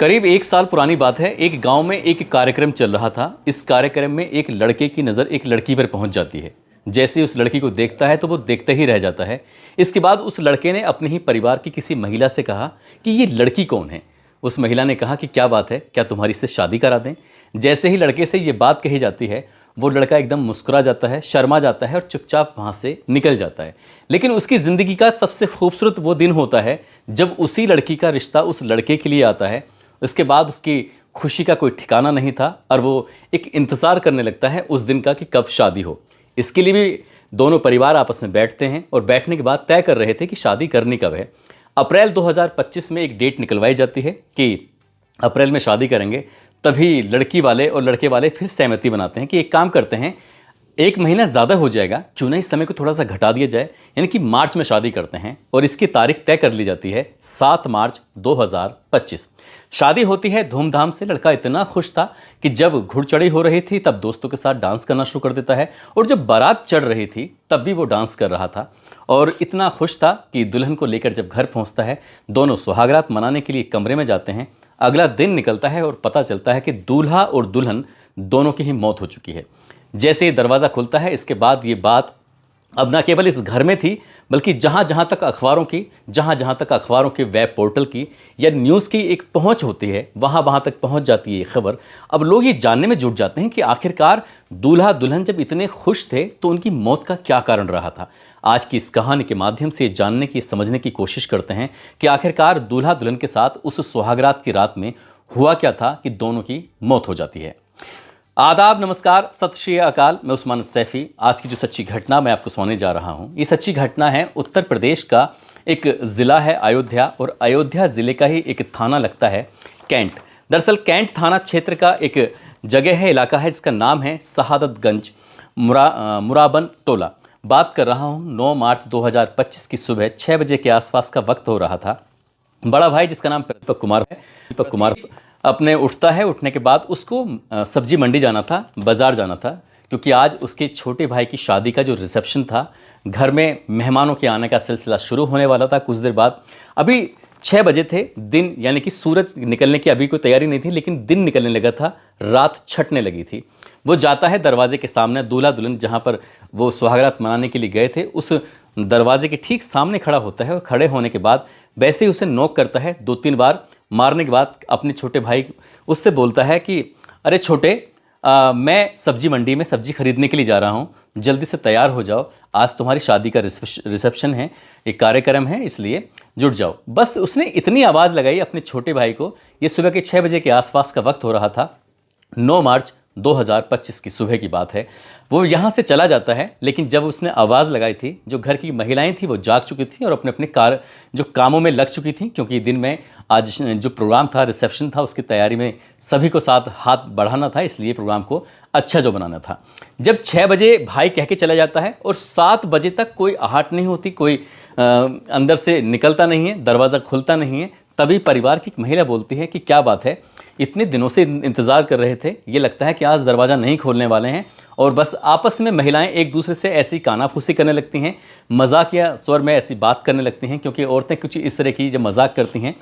करीब 1 साल पुरानी बात है। एक गांव में एक कार्यक्रम चल रहा था। इस कार्यक्रम में एक लड़के की नज़र एक लड़की पर पहुंच जाती है। जैसे ही उस लड़की को देखता है तो वो देखते ही रह जाता है। इसके बाद उस लड़के ने अपने ही परिवार की किसी महिला से कहा कि ये लड़की कौन है। उस महिला ने कहा कि क्या बात है, क्या तुम्हारी इससे शादी करा दें। जैसे ही लड़के से ये बात कही जाती है वो लड़का एकदम मुस्कुरा जाता है, शर्मा जाता है और चुपचाप वहाँ से निकल जाता है। लेकिन उसकी ज़िंदगी का सबसे खूबसूरत वो दिन होता है जब उसी लड़की का रिश्ता उस लड़के के लिए आता है। उसके बाद उसकी खुशी का कोई ठिकाना नहीं था और वो एक इंतज़ार करने लगता है उस दिन का कि कब शादी हो। इसके लिए भी दोनों परिवार आपस में बैठते हैं और बैठने के बाद तय कर रहे थे कि शादी करनी कब है। अप्रैल 2025 में एक डेट निकलवाई जाती है कि अप्रैल में शादी करेंगे। तभी लड़की वाले और लड़के वाले फिर सहमति बनाते हैं कि एक काम करते हैं, 1 महीना ज़्यादा हो जाएगा, क्यों ना इस समय को थोड़ा सा घटा दिया जाए, यानी कि मार्च में शादी करते हैं। और इसकी तारीख तय कर ली जाती है 7 मार्च 2025। शादी होती है धूमधाम से। लड़का इतना खुश था कि जब घुड़चढ़ी हो रही थी तब दोस्तों के साथ डांस करना शुरू कर देता है, और जब बारात चढ़ रही थी तब भी वो डांस कर रहा था। और इतना खुश था कि दुल्हन को लेकर जब घर पहुंचता है, दोनों सुहागरात मनाने के लिए कमरे में जाते हैं। अगला दिन निकलता है और पता चलता है कि दूल्हा और दुल्हन दोनों की ही मौत हो चुकी है। जैसे ही दरवाज़ा खुलता है, इसके बाद ये बात अब न केवल इस घर में थी बल्कि जहाँ जहाँ तक अखबारों के वेब पोर्टल की या न्यूज़ की एक पहुँच होती है, वहाँ तक पहुँच जाती है ये खबर। अब लोग ये जानने में जुट जाते हैं कि आखिरकार दूल्हा दुल्हन जब इतने खुश थे तो उनकी मौत का क्या कारण रहा था। आज की इस कहानी के माध्यम से जानने की, समझने की कोशिश करते हैं कि आखिरकार दूल्हा दुल्हन के साथ उस सुहागरात की रात में हुआ क्या था कि दोनों की मौत हो जाती है। आदाब, नमस्कार, सत श्री अकाल। मैं उस्मान सैफी। आज की जो सच्ची घटना मैं आपको सुनाने जा रहा हूँ, ये सच्ची घटना है उत्तर प्रदेश का। एक ज़िला है अयोध्या, और अयोध्या ज़िले का ही एक थाना लगता है कैंट। दरअसल कैंट थाना क्षेत्र का एक जगह है, इलाका है जिसका नाम है शहादतगंज मुराबन टोला। बात कर रहा हूँ 9 मार्च 2025 की सुबह 6 बजे के आसपास का वक्त हो रहा था। बड़ा भाई जिसका नाम दीपक कुमार अपने उठता है। उठने के बाद उसको सब्जी मंडी जाना था, बाज़ार जाना था, क्योंकि आज उसके छोटे भाई की शादी का जो रिसेप्शन था, घर में मेहमानों के आने का सिलसिला शुरू होने वाला था कुछ देर बाद। अभी 6 बजे थे, दिन यानी कि सूरज निकलने की अभी कोई तैयारी नहीं थी, लेकिन दिन निकलने लगा था, रात छटने लगी थी। वो जाता है दरवाजे के सामने, दूल्हा दुल्हन जहाँ पर वो सुहागरात मनाने के लिए गए थे उस दरवाजे के ठीक सामने खड़ा होता है। और खड़े होने के बाद वैसे ही उसे नॉक करता है 2-3 बार। मारने के बाद अपने छोटे भाई उससे बोलता है कि अरे छोटे, मैं सब्जी मंडी में सब्जी खरीदने के लिए जा रहा हूँ, जल्दी से तैयार हो जाओ, आज तुम्हारी शादी का रिसेप्शन है, एक कार्यक्रम है, इसलिए जुट जाओ। बस उसने इतनी आवाज़ लगाई अपने छोटे भाई को। ये सुबह के 6 बजे के आसपास का वक्त हो रहा था, 9 मार्च 2025 की सुबह की बात है। वो यहाँ से चला जाता है, लेकिन जब उसने आवाज़ लगाई थी, जो घर की महिलाएं थी वो जाग चुकी थी और अपने अपने जो कामों में लग चुकी थी, क्योंकि दिन में आज जो प्रोग्राम था, रिसेप्शन था, उसकी तैयारी में सभी को साथ हाथ बढ़ाना था, इसलिए प्रोग्राम को अच्छा जो बनाना था। जब 6 बजे भाई कह के चला जाता है और 7 बजे तक कोई आहट नहीं होती, कोई अंदर से निकलता नहीं है, दरवाज़ा खुलता नहीं है, तभी परिवार की एक महिला बोलती है कि क्या बात है, इतने दिनों से इंतज़ार कर रहे थे, ये लगता है कि आज दरवाज़ा नहीं खोलने वाले हैं। और बस आपस में महिलाएं एक दूसरे से ऐसी कानाफूसी करने लगती हैं, मजाकिया स्वर में ऐसी बात करने लगती हैं, क्योंकि औरतें कुछ इस तरह की जब मजाक करती हैं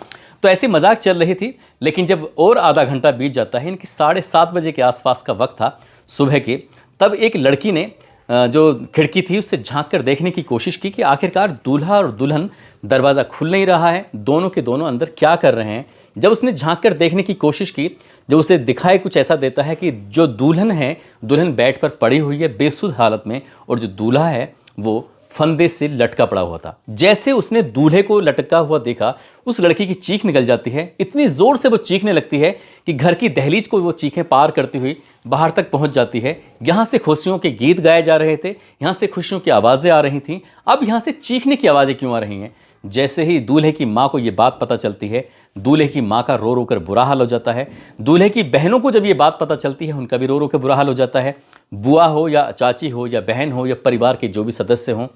तो ऐसी मजाक चल रही थी। लेकिन जब और आधा घंटा बीत जाता है, इनकी 7:30 बजे के आसपास का वक्त था सुबह के, तब एक लड़की ने जो खिड़की थी उससे झांक कर देखने की कोशिश की कि आखिरकार दूल्हा और दुल्हन, दरवाज़ा खुल नहीं रहा है, दोनों के दोनों अंदर क्या कर रहे हैं। जब उसने झांक कर देखने की कोशिश की, जो उसे दिखाई कुछ ऐसा देता है कि जो दुल्हन है, दुल्हन बेड पर पड़ी हुई है बेसुध हालत में, और जो दूल्हा है वो फंदे से लटका पड़ा हुआ था। जैसे उसने दूल्हे को लटका हुआ देखा, उस लड़की की चीख निकल जाती है। इतनी ज़ोर से वो चीखने लगती है कि घर की दहलीज को वो चीखें पार करती हुई बाहर तक पहुंच जाती है। यहाँ से खुशियों के गीत गाए जा रहे थे, यहाँ से खुशियों की आवाज़ें आ रही थीं, अब यहाँ से चीखने की आवाज़ें क्यों आ रही हैं। जैसे ही दूल्हे की माँ को ये बात पता चलती है, दूल्हे की माँ का रो रो कर बुरा हाल हो जाता है। दूल्हे की बहनों को जब ये बात पता चलती है, उनका भी रो रो कर बुरा हाल हो जाता है। बुआ हो या चाची हो या बहन हो या परिवार के जो भी सदस्य हों,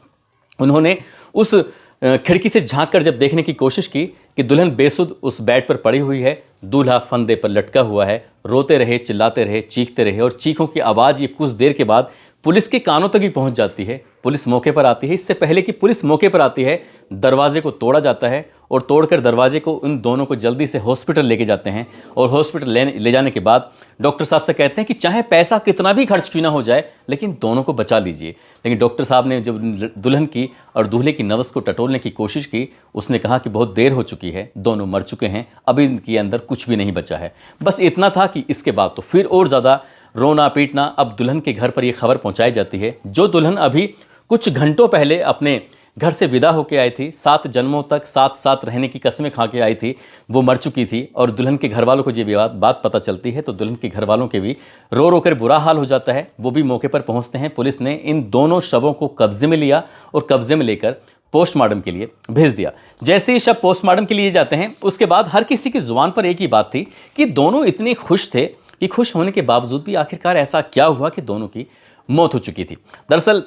उन्होंने उस खिड़की से झांक कर जब देखने की कोशिश की कि दुल्हन बेसुध उस बेड पर पड़ी हुई है, दूल्हा फंदे पर लटका हुआ है। रोते रहे, चिल्लाते रहे, चीखते रहे, और चीखों की आवाज़ ये कुछ देर के बाद पुलिस के कानों तक भी पहुंच जाती है। पुलिस मौके पर आती है। इससे पहले कि पुलिस मौके पर आती है, दरवाजे को तोड़ा जाता है और तोड़कर दरवाजे को उन दोनों को जल्दी से हॉस्पिटल लेके जाते हैं। और हॉस्पिटल ले जाने के बाद डॉक्टर साहब से कहते हैं कि चाहे पैसा कितना भी खर्च क्यों ना हो जाए, लेकिन दोनों को बचा लीजिए। लेकिन डॉक्टर साहब ने जब दुल्हन की और दूल्हे की नब्ज़ को टटोलने की कोशिश की, उसने कहा कि बहुत देर हो चुकी है, दोनों मर चुके हैं, अभी इनके अंदर कुछ भी नहीं बचा है। बस इतना था कि इसके बाद तो फिर और ज़्यादा रोना पीटना। अब दुल्हन के घर पर यह खबर पहुंचाई जाती है, जो दुल्हन अभी कुछ घंटों पहले अपने घर से विदा होकर आई थी, 7 जन्मों तक साथ साथ रहने की कस्में खा के आई थी, वो मर चुकी थी। और दुल्हन के घर वालों को ये बात पता चलती है तो दुल्हन के घर वालों के भी रो रो कर बुरा हाल हो जाता है। वो भी मौके पर पहुंचते हैं। पुलिस ने इन दोनों शवों को कब्जे में लिया और कब्जे में लेकर पोस्टमार्टम के लिए भेज दिया। जैसे ही शव पोस्टमार्टम के लिए जाते हैं, उसके बाद हर किसी की जुबान पर एक ही बात थी कि दोनों इतने खुश थे कि खुश होने के बावजूद भी आखिरकार ऐसा क्या हुआ कि दोनों की मौत हो चुकी थी। दरअसल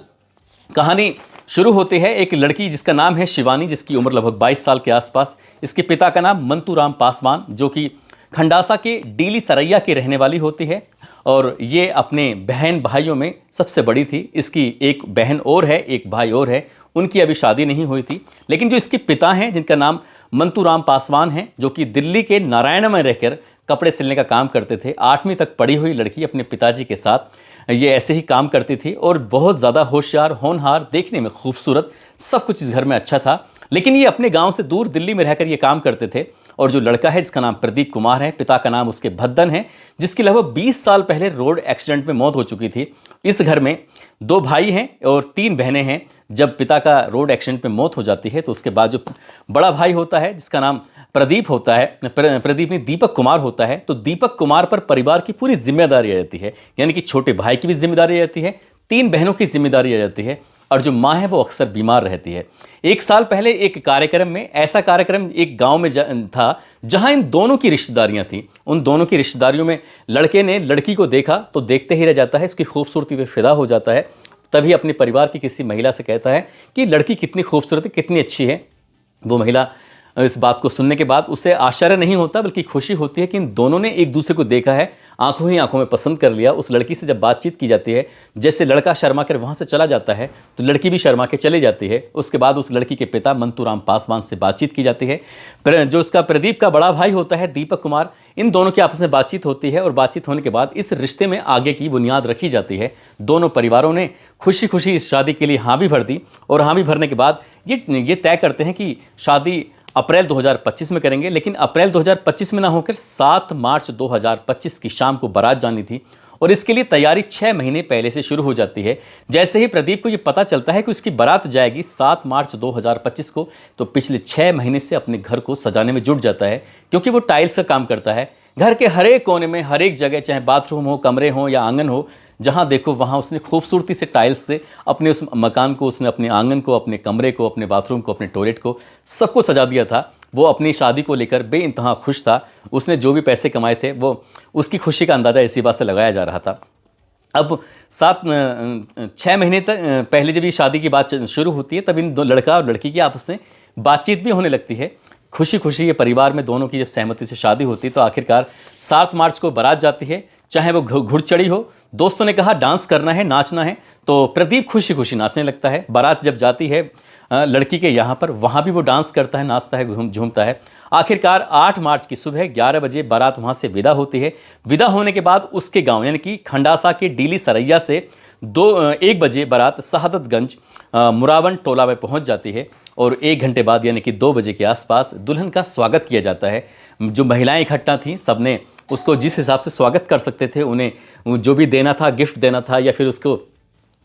कहानी शुरू होती है एक लड़की जिसका नाम है शिवानी, जिसकी उम्र लगभग 22 साल के आसपास। इसके पिता का नाम मंतूराम पासवान, जो कि खंडासा के डीली सरैया की रहने वाली होती है और ये अपने बहन भाइयों में सबसे बड़ी थी। इसकी एक बहन और है, एक भाई और है, उनकी अभी शादी नहीं हुई थी। लेकिन जो इसके पिता हैं, जिनका नाम मंतूराम पासवान है, जो कि दिल्ली के नारायण में रहकर कपड़े सिलने का काम करते थे। 8वीं तक पढ़ी हुई लड़की अपने पिताजी के साथ ये ऐसे ही काम करती थी और बहुत ज़्यादा होशियार, होनहार, देखने में खूबसूरत, सब कुछ इस घर में अच्छा था। लेकिन ये अपने गांव से दूर दिल्ली में रहकर ये काम करते थे। और जो लड़का है जिसका नाम प्रदीप कुमार है, पिता का नाम उसके भद्दन है, जिसकी लगभग 20 साल पहले रोड एक्सीडेंट में मौत हो चुकी थी। इस घर में 2 भाई हैं और 3 बहनें हैं। जब पिता का रोड एक्सीडेंट में मौत हो जाती है तो उसके बाद जो बड़ा भाई होता है जिसका नाम प्रदीप होता है, प्रदीप नहीं दीपक कुमार होता है, तो दीपक कुमार पर परिवार की पूरी जिम्मेदारी आ जाती है। यानी कि छोटे भाई की भी जिम्मेदारी आ जाती है, 3 बहनों की जिम्मेदारी आ जाती है और जो माँ है वो अक्सर बीमार रहती है। 1 साल पहले एक कार्यक्रम में, ऐसा कार्यक्रम एक गांव में था जहां इन दोनों की रिश्तेदारियां थीं। उन दोनों की रिश्तेदारियों में लड़के ने लड़की को देखा तो देखते ही रह जाता है, उसकी खूबसूरती पे फिदा हो जाता है। तभी अपने परिवार की किसी महिला से कहता है कि लड़की कितनी खूबसूरत है, कितनी अच्छी है। वो महिला इस बात को सुनने के बाद उसे आश्चर्य नहीं होता बल्कि खुशी होती है कि इन दोनों ने एक दूसरे को देखा है, आंखों ही आंखों में पसंद कर लिया। उस लड़की से जब बातचीत की जाती है, जैसे लड़का शर्मा कर वहाँ से चला जाता है तो लड़की भी शर्मा के चली जाती है। उसके बाद उस लड़की के पिता मंतूराम पासवान से बातचीत की जाती है। जो उसका प्रदीप का बड़ा भाई होता है दीपक कुमार, इन दोनों की आपस में बातचीत होती है और बातचीत होने के बाद इस रिश्ते में आगे की बुनियाद रखी जाती है। दोनों परिवारों ने खुशी खुशी इस शादी के लिए हाँ भी भर दी और हाँ भी भरने के बाद ये तय करते हैं कि शादी अप्रैल 2025 में करेंगे। लेकिन अप्रैल 2025 में ना होकर 7 मार्च 2025 की शाम को बारात जानी थी और इसके लिए तैयारी 6 महीने पहले से शुरू हो जाती है। जैसे ही प्रदीप को ये पता चलता है कि उसकी बारात जाएगी 7 मार्च 2025 को, तो पिछले 6 महीने से अपने घर को सजाने में जुट जाता है, क्योंकि वो टाइल्स का काम करता है। घर के हर एक कोने में, हर एक जगह, चाहे बाथरूम हो, कमरे हो या आंगन हो, जहाँ देखो वहाँ उसने खूबसूरती से टाइल्स से अपने उस मकान को, उसने अपने आंगन को, अपने कमरे को, अपने बाथरूम को, अपने टॉयलेट को, सबको सजा दिया था। वो अपनी शादी को लेकर बेइंतहा खुश था। उसने जो भी पैसे कमाए थे वो उसकी खुशी का अंदाज़ा इसी बात से लगाया जा रहा था। अब 6 महीने तक पहले जब ये शादी की बात शुरू होती है, तब इन दो लड़का और लड़की की आपस में बातचीत भी होने लगती है। खुशी खुशी ये परिवार में दोनों की जब सहमति से शादी होती है तो आखिरकार 7 मार्च को बारात जाती है। चाहे वो घुड़चढ़ी हो, दोस्तों ने कहा डांस करना है, नाचना है, तो प्रदीप खुशी खुशी नाचने लगता है। बारात जब जाती है लड़की के यहाँ पर, वहाँ भी वो डांस करता है, नाचता है, झूमता है। आखिरकार 8 मार्च की सुबह 11 बजे बारात वहाँ से विदा होती है। विदा होने के बाद उसके गांव यानी कि खंडासा के डीली सरैया से 1 बजे बारात शहादतगंज मुरावन टोला में पहुँच जाती है और 1 घंटे बाद यानी कि 2 बजे के आसपास दुल्हन का स्वागत किया जाता है। जो महिलाएं इकट्ठा थीं, सबने उसको जिस हिसाब से स्वागत कर सकते थे, उन्हें जो भी देना था, गिफ्ट देना था या फिर उसको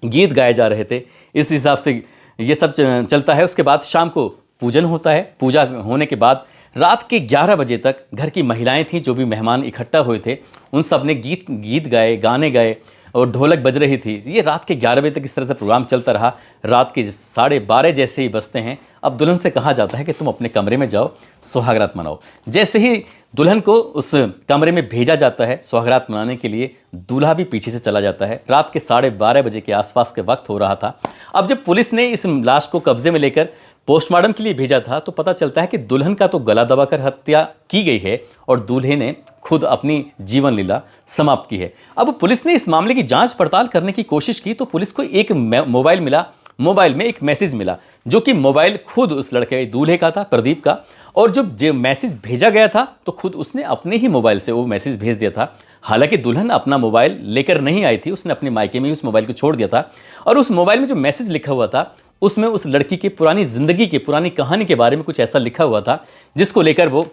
गीत गाए जा रहे थे, इस हिसाब से ये सब चलता है। उसके बाद शाम को पूजन होता है। पूजा होने के बाद रात के 11 बजे तक घर की महिलाएं थीं, जो भी मेहमान इकट्ठा हुए थे, उन सब ने गीत गाए, गाने गाए और ढोलक बज रही थी। ये रात के 11 बजे तक इस तरह से प्रोग्राम चलता रहा। रात के 12:30 जैसे ही बजते हैं, अब दुल्हन से कहा जाता है कि तुम अपने कमरे में जाओ, सुहागरात मनाओ। जैसे ही दुल्हन को उस कमरे में भेजा जाता है सुहागरात मनाने के लिए, दूल्हा भी पीछे से चला जाता है। रात के 12:30 बजे के आसपास के वक्त हो रहा था। अब जब पुलिस ने इस लाश को कब्जे में लेकर पोस्टमार्टम के लिए भेजा था तो पता चलता है कि दुल्हन का तो गला दबाकर हत्या की गई है और दूल्हे ने खुद अपनी जीवन लीला समाप्त की है। अब पुलिस ने इस मामले की जांच पड़ताल करने की कोशिश की तो पुलिस को एक मोबाइल मिला, मोबाइल में एक मैसेज मिला जो कि मोबाइल खुद उस लड़के दूल्हे का था, प्रदीप का। और जो मैसेज भेजा गया था तो खुद उसने अपने ही मोबाइल से वो मैसेज भेज दिया था। हालांकि दुल्हन अपना मोबाइल लेकर नहीं आई थी, उसने अपने मायके में ही उस मोबाइल को छोड़ दिया था। और उस मोबाइल में जो मैसेज लिखा हुआ था उसमें उस लड़की की पुरानी जिंदगी की पुरानी कहानी के बारे में कुछ ऐसा लिखा हुआ था जिसको लेकर वो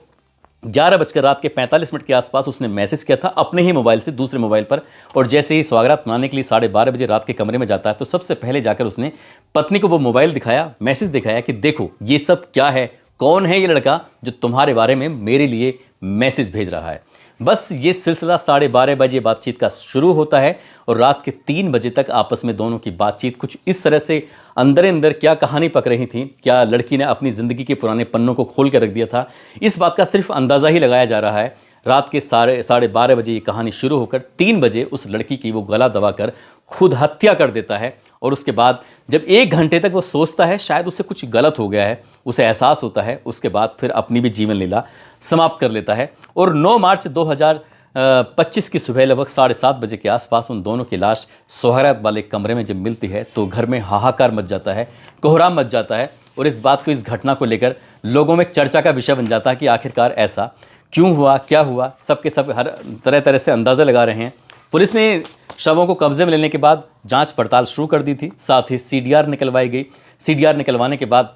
11:45 के आसपास उसने मैसेज किया था अपने ही मोबाइल से दूसरे मोबाइल पर। और जैसे ही स्वागत मनाने के लिए 12:30 बजे रात के कमरे में जाता है तो सबसे पहले जाकर उसने पत्नी को वो मोबाइल दिखाया, मैसेज दिखाया कि देखो ये सब क्या है, कौन है ये लड़का जो तुम्हारे बारे में मेरे लिए मैसेज भेज रहा है। बस ये सिलसिला 12:30 बजे बातचीत का शुरू होता है और रात के 3 बजे तक आपस में दोनों की बातचीत कुछ इस तरह से अंदर अंदर क्या कहानी पक रही थी, क्या लड़की ने अपनी ज़िंदगी के पुराने पन्नों को खोल कर रख दिया था, इस बात का सिर्फ अंदाज़ा ही लगाया जा रहा है। रात के 12:30 बजे ये कहानी शुरू होकर 3 बजे उस लड़की की वो गला दबाकर खुद हत्या कर देता है। और उसके बाद जब 1 घंटे तक वो सोचता है शायद उससे कुछ गलत हो गया है, उसे एहसास होता है, उसके बाद फिर अपनी भी जीवन लीला समाप्त कर लेता है। और 9 मार्च 2025 की सुबह लगभग 7:30 बजे के आसपास उन दोनों की लाश सोहरात वाले कमरे में जब मिलती है तो घर में हाहाकार मच जाता है, कोहराम मच जाता है। और इस बात को, इस घटना को लेकर लोगों में चर्चा का विषय बन जाता है कि आखिरकार ऐसा क्यों हुआ, क्या हुआ। सबके सब हर तरह तरह से अंदाज़ा लगा रहे हैं। पुलिस ने शवों को कब्जे में लेने के बाद जांच पड़ताल शुरू कर दी थी, साथ ही सीडीआर निकलवाई गई। सीडीआर निकलवाने के बाद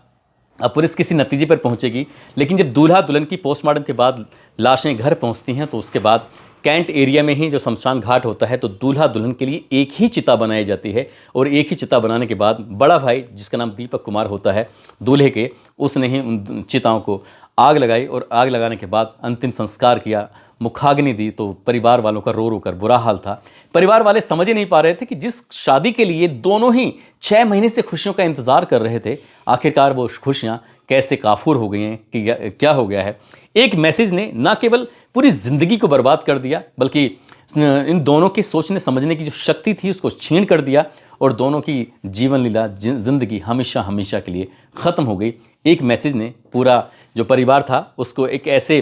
अब पुलिस किसी नतीजे पर पहुंचेगी, लेकिन जब दूल्हा दुल्हन की पोस्टमार्टम के बाद लाशें घर पहुंचती हैं तो उसके बाद कैंट एरिया में ही जो शमशान घाट होता है तो दूल्हा दुल्हन के लिए एक ही चिता बनाई जाती है। और एक ही चिता बनाने के बाद बड़ा भाई जिसका नाम दीपक कुमार होता है दूल्हे के, उसने ही उन चिताओं को आग लगाई और आग लगाने के बाद अंतिम संस्कार किया, मुखाग्नि दी। तो परिवार वालों का रो रो कर बुरा हाल था। परिवार वाले समझ ही नहीं पा रहे थे कि जिस शादी के लिए दोनों ही 6 महीने से खुशियों का इंतजार कर रहे थे, आखिरकार वो खुशियां कैसे काफूर हो गई हैं, कि क्या हो गया है। एक मैसेज ने न केवल पूरी जिंदगी को बर्बाद कर दिया बल्कि इन दोनों के सोचने समझने की जो शक्ति थी उसको छीन कर दिया और दोनों की जीवन लीला, जिंदगी हमेशा हमेशा के लिए ख़त्म हो गई। एक मैसेज ने पूरा जो परिवार था उसको एक ऐसे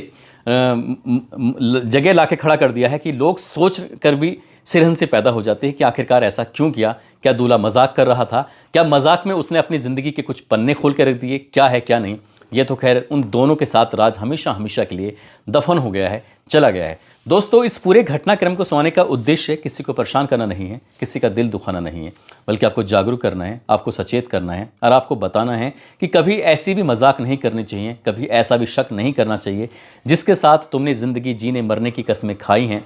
जगह लाके खड़ा कर दिया है कि लोग सोच कर भी सिरहन से पैदा हो जाते हैं कि आखिरकार ऐसा क्यों किया। क्या दूल्हा मजाक कर रहा था, क्या मजाक में उसने अपनी ज़िंदगी के कुछ पन्ने खोल कर रख दिए, क्या है क्या नहीं। ये तो खैर उन दोनों के साथ राज हमेशा हमेशा के लिए दफन हो गया है, चला गया है। दोस्तों, इस पूरे घटनाक्रम को सुनाने का उद्देश्य किसी को परेशान करना नहीं है, किसी का दिल दुखाना नहीं है, बल्कि आपको जागरूक करना है, आपको सचेत करना है और आपको बताना है कि कभी ऐसी भी मजाक नहीं करनी चाहिए, कभी ऐसा भी शक नहीं करना चाहिए जिसके साथ तुमने ज़िंदगी जीने मरने की कस्में खाई हैं।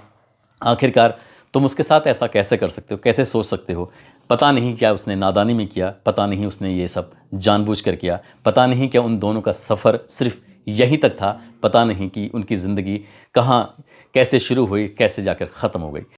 आखिरकार तुम उसके साथ ऐसा कैसे कर सकते हो, कैसे सोच सकते हो। पता नहीं क्या उसने नादानी में किया, पता नहीं उसने ये सब जानबूझकर किया, पता नहीं क्या उन दोनों का सफ़र सिर्फ यहीं तक था, पता नहीं कि उनकी ज़िंदगी कहाँ कैसे शुरू हुई, कैसे जाकर ख़त्म हो गई।